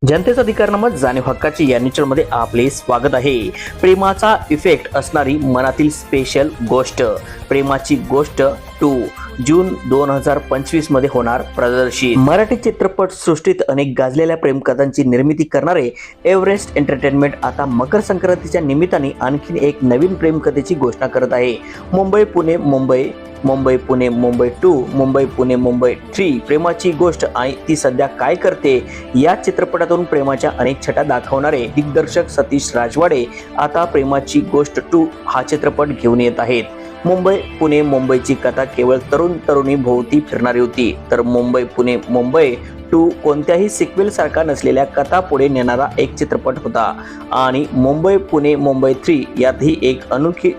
जनतेचा अधिकारनामा जाणीव हक्काची या न्यूजमध्ये आपले स्वागत आहे। प्रेमाचा इफेक्ट असणारी मनातील स्पेशल गोष्ट, प्रेमाची गोष्ट 2 जून 2025 मध्ये होणार प्रदर्शित। मराठी चित्रपट सृष्टीत अनेक गाजलेल्या प्रेमकथांची निर्मिती करणारे एव्हरेस्ट एंटरटेनमेंट आता मकर संक्रांतीच्या निमित्ताने आणखी एक नवीन प्रेमकथेची घोषणा करत आहे। मुंबई पुणे मुंबई, मुंबई पुणे मुंबई 2, मुंबई पुणे मुंबई 3 प्रेमाची गोष्ट आणि ती सध्या काय करते या चित्रपटातून प्रेमाच्या अनेक छटा दाखवणारे दिग्दर्शक सतीश राजवाडे आता प्रेमाची गोष्ट 2 हा चित्रपट घेऊन येत आहेत। मुंबई पुणे मुंबईची कथा केवळ तरुण तरुणी भोवती फिरणारी होती, तर मुंबई पुणे मुंबई 2 कोणत्याही सिक्वेल सारखा नसलेल्या कथा पुढे नेणारा एक चित्रपट होता आणि मुंबई पुणे मुंबई 3 यातही एक अनोखी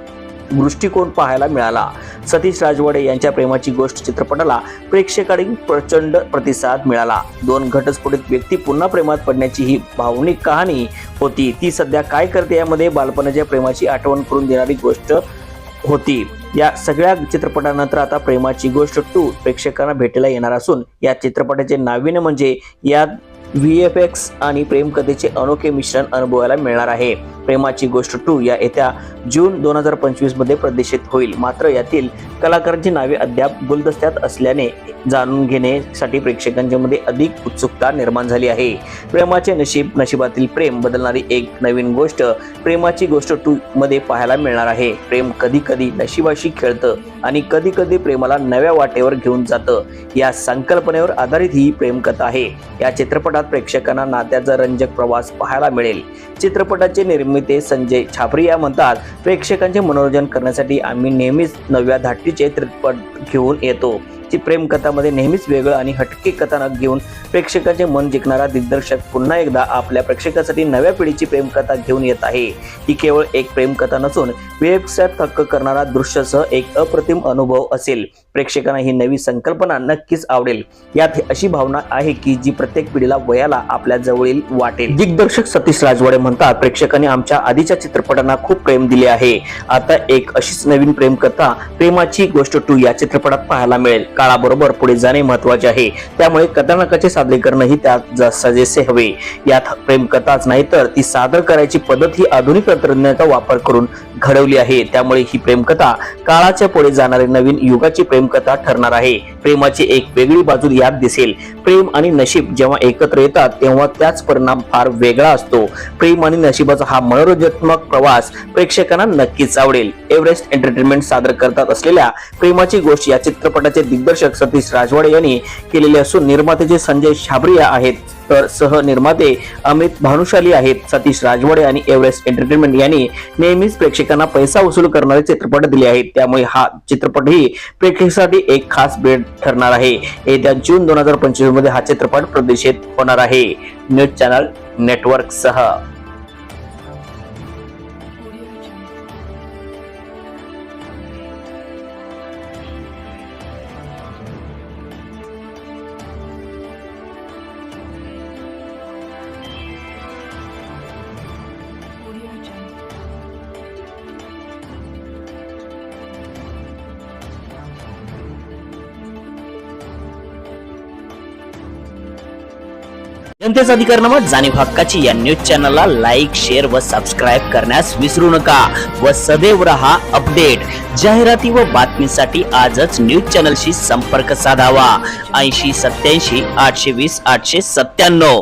दृष्टिकोन पाहायला मिळाला। सतीश राजवाडे यांच्या प्रेमाची गोष्ट चित्रपटाला प्रेक्षकांकडून प्रचंड प्रतिसाद मिळाला। दोन घटस्फोटित व्यक्ती पुन्हा प्रेमात पडण्याची ही भावनिक कहाणी होती। ती सध्या काय करते यामध्ये बालपणाच्या प्रेमाची आठवण करून देणारी गोष्ट होती। या सगळ्या चित्रपटानंतर आता प्रेमाची गोष्ट 2 प्रेक्षकांना भेटायला येणार असून या चित्रपटाचे नाविन्य म्हणजे यात VFX आणि प्रेमकथेचे अनोखे मिश्रण अनुभवायला मिळणार आहे। प्रेमाची गोष्ट 2 या येत्या जून 2025 मध्ये प्रदर्शित होईल, मात्र यातील कलाकारांची नावे अद्याप गुलदस्त्यात असल्याने जाणून घेण्यासाठी प्रेक्षकांच्या मध्ये अधिक उत्सुकता निर्माण झाली आहे। प्रेमाचे नशीब, नशिबातील प्रेम बदलणारी एक नवीन गोष्ट प्रेमाची गोष्ट 2 मध्ये पाहायला मिळणार आहे। प्रेम कधी कधी नशिबाशी खेळतं आणि कधी कधी प्रेमाला नव्या वाटेवर घेऊन जातं, या संकल्पनेवर आधारित ही प्रेमकथा आहे। या चित्रपटात प्रेक्षकांना नात्याचा रंजक प्रवास पाहायला मिळेल। चित्रपटाचे निर्माते संजय छाबरिया म्हणतात, प्रेक्षकांचे मनोरंजन करण्यासाठी आम्ही नेहमीच नव्या धाटीचे चित्रपट घेऊन येतो। ची प्रेमकथामध्ये नेहमीच वेगळं आणि हटके कथानक घेऊन प्रेक्षकांचे मन जिंकणारा दिग्दर्शक पुन्हा एकदा आपल्या नव्या पिढीची प्रेमकथा घेऊन येत आहे। ही केवळ एक प्रेमकथा नसून वेबसाईट थक्क करणारा दृश्यासह एक अप्रतिम अनुभव असेल। प्रेक्षकांना ही नवी संकल्पना नक्कीच आवडेल। यात अशी भावना आहे की जी प्रत्येक पिढीला वयाला आपल्या जवळील वाटेल। दिग्दर्शक सतीश राजवाडे म्हणतात, प्रेक्षकांनी आमच्या आधीच्या चित्रपटांना खूप प्रेम दिले आहे। आता एक अशीच नवीन प्रेमकथा प्रेमाची गोष्ट 2 या चित्रपटात पाहायला मिळेल। काळाबरोबर पुढे जाणे महत्त्वाचे आहे, त्यामुळे कथानकाचे सादरीकरणही त्यात सजेसे हवे। यात प्रेमकथाच नाही तर ती सादर करायची पद्धत ही आधुनिक तंत्रज्ञानाचा वापर करून घडवली आहे, त्यामुळे ही प्रेमकथा काळाच्या पुढे जाणारी नवीन युगाची प्रेमकथा ठरणार आहे। प्रेमाची एक वेगळी बाजू यात दिसेल। प्रेम आणि नशीब जेव्हा एकत्र येतात तेव्हा त्याच परिणाम फार वेगळा असतो। प्रेम आणि नशिबाचा हा मनोरंजनात्मक प्रवास प्रेक्षकांना नक्कीच आवडेल। एव्हरेस्ट एंटरटेनमेंट सादर करतात असलेल्या प्रेमाची गोष्ट या चित्रपटाचे दिग्दर्शक सतीश राजवाडे यांनी केलेले असून निर्माते संजय छाबरिया आहेत, तर सहनिर्माते अमित भानुशाली आहेत। सतीश राजवाडे आणि एव्हरेस्ट एंटरटेनमेंट यांनी नेहमीच प्रेक्षकांना पैसा वसूल करणारे चित्रपट दिले आहेत, त्यामुळे हा चित्रपटही प्रेक्षकांसाठी एक खास भेट ठरणार आहे। येत्या जून 2025 मध्ये हा चित्रपट प्रदर्शित होणार आहे। न्यूज चॅनल नेटवर्क सह जनतेचा अधिकारनामा जाणीव हक्काची या न्यूज चॅनलला लाईक, शेअर व सबस्क्राईब करण्यास विसरू नका व सदैव रहा अपडेट। जाहिराती व बातमीसाठी आजच न्यूज चॅनलशी संपर्क साधावा। 80 87 820 897।